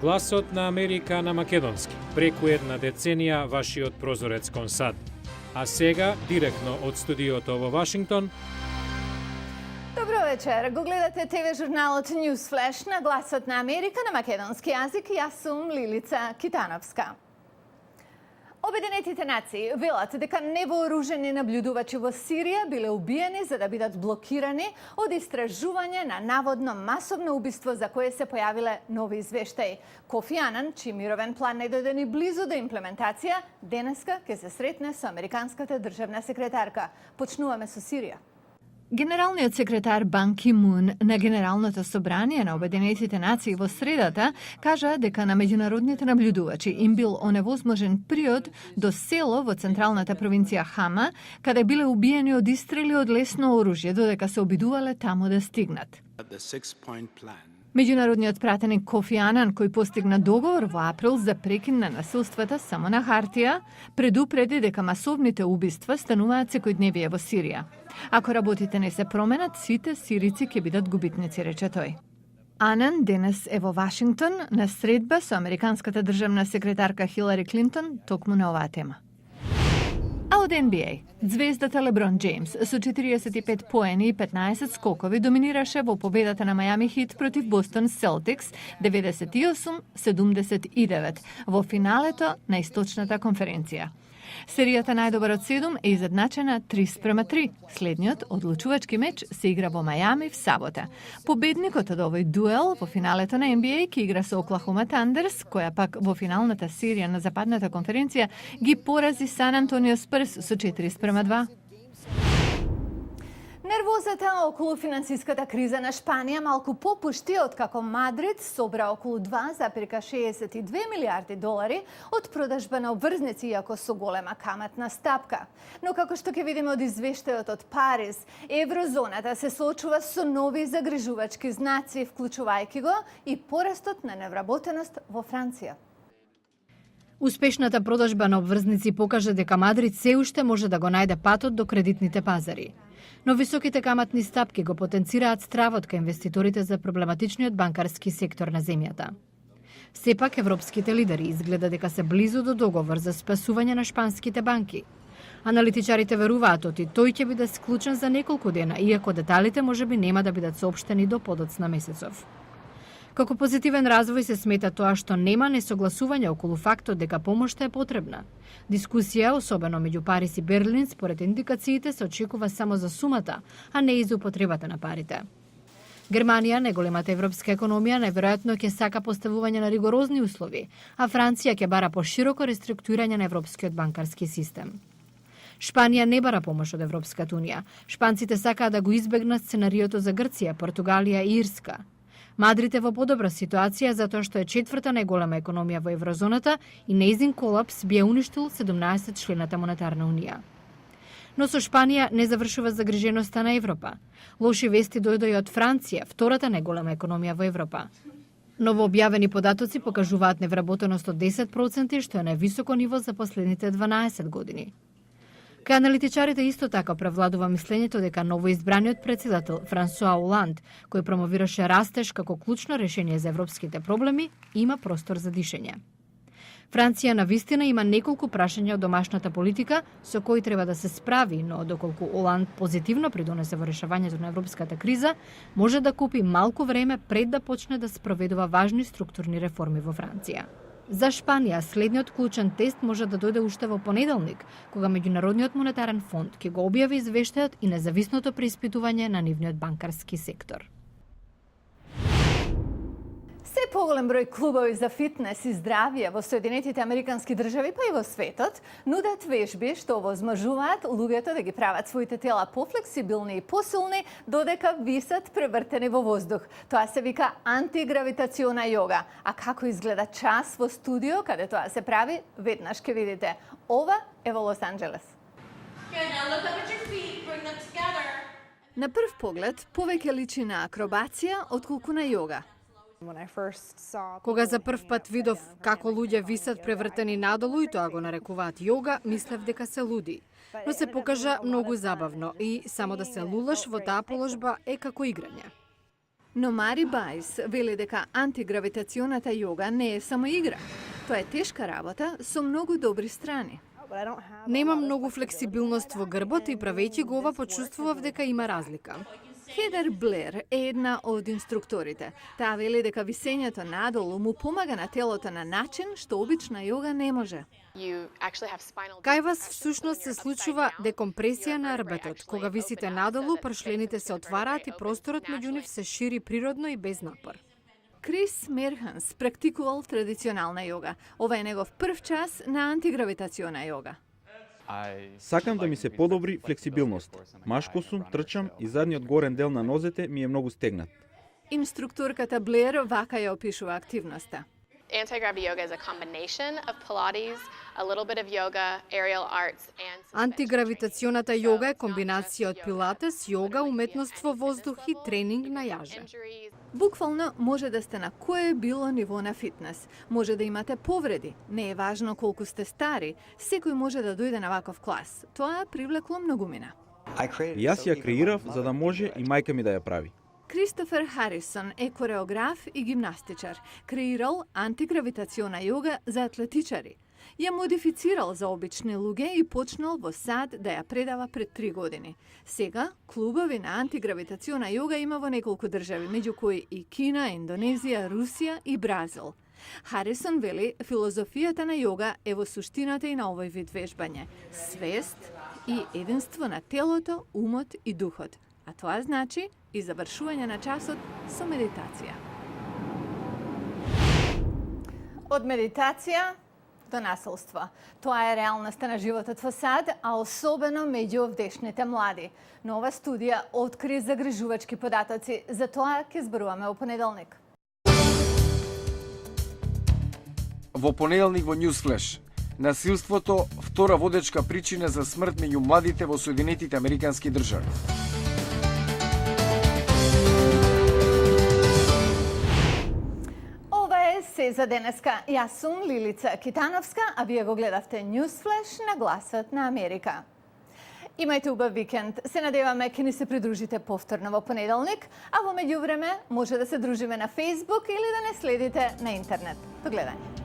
Гласот на Америка на македонски. Преку една деценија вашиот прозорец кон САД. А сега, директно од студиото во Вашингтон. Добро вечер. Го гледате ТВ журналот News Flash на Гласот на Америка на македонски јазик. Јас сум Лилица Китановска. Обединетите нации велат дека невооружени наблюдувачи во Сирија биле убиени за да бидат блокирани од истражување на наводно масовно убиство за кое се појавиле нови извештаи. Кофи Анан, чиј мировен план не дојде ни близу до имплементација, денеска ќе се сретне со американската државна секретарка. Почнуваме со Сирија. Генералниот секретар Бан Ки Мун на Генералното собрание на Обединетите нации во средата кажа дека на меѓународните наблюдувачи им бил оневозможен приод до село во централната провинција Хама, каде биле убиени од истрели од лесно оружје, додека се обидувале таму да стигнат. Меѓународниот пратеник Кофи Анан, кој постигна договор во април за прекин на насилствата само на хартија, предупреди дека масовните убиства стануваат секојдневие во Сирија. Ако работите не се променат, сите сирици ќе бидат губитници, рече тој. Анан денес е во Вашингтон на средба со американската државна секретарка Хилари Клинтон токму на оваа тема. А од NBA, звездата Леброн Джеймс со 45 поени и 15 скокови доминираше во победата на Мајами Хит против Бостон Селтикс 98-79 во финалето на источната конференција. Серијата најдобар од 7 е изедначена 3:3. Следниот одлучувачки меч се игра во Мајами в сабота. Победникот од овој дуел во финалето на NBA ќе игра со Оклахома Тандерс, која пак во финалната серија на западната конференција ги порази Сан Антонио Спрс со 4:2. Нервозата околу финансиската криза на Шпанија малку попушти откако Мадрид собра околу 2,62 милиарди долари од продажба на обврзници, иако со голема каматна стапка. Но како што ќе видиме од извештајот од Париз, еврозоната се соочува со нови загрижувачки знаци, вклучувајќи го и порастот на невработеност во Франција. Успешната продажба на обврзници покажа дека Мадрид се уште може да го најде патот до кредитните пазари. Но високите каматни стапки го потенцираат стравот кај инвеститорите за проблематичниот банкарски сектор на земјата. Сепак, европските лидери изгледа дека се близу до договор за спасување на шпанските банки. Аналитичарите веруваат оти тој ќе биде склучен за неколку дена, иако деталите можеби нема да бидат соопштени до подоцна месецов. Како позитивен развој се смета тоа што нема несогласување околу фактот дека помошта е потребна. Дискусија, особено меѓу Париз и Берлин, според индикациите се очекува само за сумата, а не и за употребата на парите. Германија, најголемата европска економија, најверојатно ќе сака поставување на ригорозни услови, а Франција ќе бара пошироко реструктурирање на европскиот банкарски систем. Шпанија не бара помош од Европската унија. Шпанците сакаат да го избегнат сценариото за Грција, Португалија и Ирска. Мадрид е во подобра ситуација затоа што е четврта најголема економија во еврозоната и нејзин колапс би ја уништил 17 члената монетарна унија. Но со Шпанија не завршува загриженоста на Европа. Лоши вести дојдоа од Франција, втората најголема економија во Европа. Новообјавени податоци покажуваат невработеност од 10%, што е највисоко ниво за последните 12 години. Кај аналитичарите исто така превладува мислењето дека новоизбраниот претседател Франсуа Оланд, кој промовираше растеж како клучно решение за европските проблеми, има простор за дишење. Франција навистина има неколку прашања од домашната политика со кои треба да се справи, но доколку Оланд позитивно придонесе во решавањето на европската криза, може да купи малку време пред да почне да спроведува важни структурни реформи во Франција. За Шпанија, следниот клучен тест може да дојде уште во понеделник, кога Меѓународниот монетарен фонд ќе го објави извештајот и независното преиспитување на нивниот банкарски сектор. Се поголем број клубови за фитнес и здравје во Соединетите Американски држави, па и во светот, нудат вежби што овозможуваат луѓето да ги прават своите тела пофлексибилни и посилни, додека висат превртени во воздух. Тоа се вика антигравитациона јога. А како изгледа час во студио каде тоа се прави, веднаш ќе видите. Ова е во Лос Анџелес. На прв поглед, повеќе личи на акробација отколку на јога. Кога за прв пат видов како луѓе висат превртени надолу и тоа го нарекуваат јога, мислев дека се луди. Но се покажа многу забавно и само да се лулаш во таа положба е како играње. Но Мари Бајс вели дека антигравитационата јога не е само игра. Тоа е тешка работа со многу добри страни. Немам многу флексибилност во грбот и правејќи го ова почувствував дека има разлика. Хедер Блер е една од инструкторите. Таа вели дека висењето надолу му помага на телото на начин што обична јога не може. Кај вас всушност се случува декомпресија на рбетот. Кога висите надолу, пршлените се отвараат и просторот меѓу нив се шири природно и без напор. Крис Мерханс практикувал традиционална јога. Ова е негов прв час на антигравитациона јога. Сакам да ми се подобри флексибилност. Машко сум, трчам и задниот горен дел на нозете ми е многу стегнат. Инструкторката Блер вака ја опишува активноста. Anti-gravity yoga is a combination of Pilates, a little bit of yoga, aerial arts, and Антигравитационата јога е комбинација од пилатес, јога, уметност во воздух и тренинг на јаже. injuries. Буквално може да сте на кое било ниво на фитнес. Може да имате повреди. Не е важно колку сте стари. Секој може да дојде на ваков клас. Тоа привлекло многумина. Јас ја креирав за да може и мајка ми да ја прави. Кристофер Харисон е кореограф и гимнастичар. Креирал антигравитациона јога за атлетичари. Ја модифицирал за обични луѓе и почнал во САД да ја предава пред 3 години. Сега, клубови на антигравитациона јога има во неколку држави, меѓу кои и Кина, Индонезија, Русија и Бразил. Харисон вели, филозофијата на јога е во суштината и на овој вид вежбање. Свест и единство на телото, умот и духот. А тоа значи и завршување на часот со медитација. Од медитација до насилство. Тоа е реалноста на животот во САД, а особено меѓу овдешните млади. Нова студија откри загрижувачки податоци. За тоа ќе зборуваме во понеделник. Во понеделник во Newsflash. Насилството втора водечка причина за смрт меѓу младите во Соединетите Американски држави. Се за денеска. Јас сум Лилица Китановска, а вие го гледавте Newsflash на Гласот на Америка. Имајте убав викенд. Се надеваме ќе ни се придружите повторно во понеделник, а во меѓувреме може да се дружиме на Facebook или да не следите на интернет. До гледање.